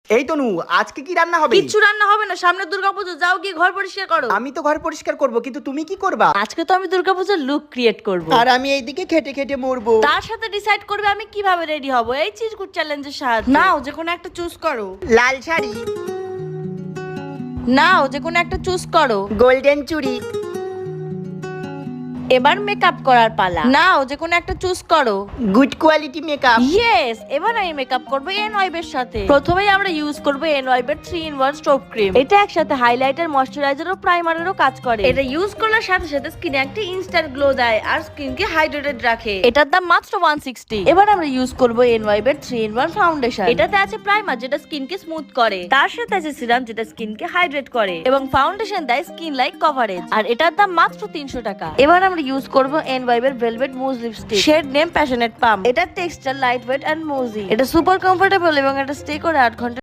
এই তনু, আজকে কি রান্না হবে? কিচ্ছু রান্না হবে না, সামনে দুর্গাপুজো, যাও গিয়ে ঘর পরিষ্কার করো। আমি তো ঘর পরিষ্কার করব, কিন্তু তুমি কি করবা? আজকে তো আমি দুর্গাপূজার লুক ক্রিয়েট করব, আর আমি এইদিকে খেটে খেটে মরবো। তার সাথে ডিসাইড করবে আমি কিভাবে রেডি হব এই চিরকুট চ্যালেঞ্জের সাহায্যে। নাও যে কোনো একটা চুজ করো। লাল শাড়ি, নাও যে কোনো একটা চুজ করো। গোল্ডেন চুড়ি, এবার মেকআপ করার পালা। নাও যে কোনো একটা চুজ করো। Good quality makeup. ইয়েস, এবার আমি মেকআপ করব এনওয়াইব এর সাথে। প্রথমেই আমরা ইউজ করব এনওয়াইব এর 3-in-1 স্টোভ ক্রিম। এটা একসাথে হাইলাইটার, ময়শ্চারাইজার ও প্রাইমারেরও কাজ করে। এটা ইউজ করার সাথে সাথে স্কিনে একটা ইনস্ট্যান্ট গ্লো দেয় আর স্কিনকে হাইড্রেটেড রাখে। এটার দাম মাত্র 160। এবার আমরা ইউজ করব এনওয়াইব এর 3-in-1 ফাউন্ডেশন। এটাতে আছে প্রাইমার যেটা স্কিনকে স্মুথ করে, তার সাথে আছে সিরাম যেটা স্কিনকে হাইড্রেট করে, এবং ফাউন্ডেশন দেয় স্কিন লাইক কভারেজ। আর এটার দাম মাত্র 300 টাকা। এবার আমরা ইউজ করব এনওয়াইব এর ভেলভেট মুজ লিপস্টিক, শেড নেম প্যাশনেট পাম। এটার টেক্সচার লাইট ওয়েট এন্ড মুজি। এটা সুপার কমফোর্টেবল এবং এটা স্টে করে 8 ঘন্টা।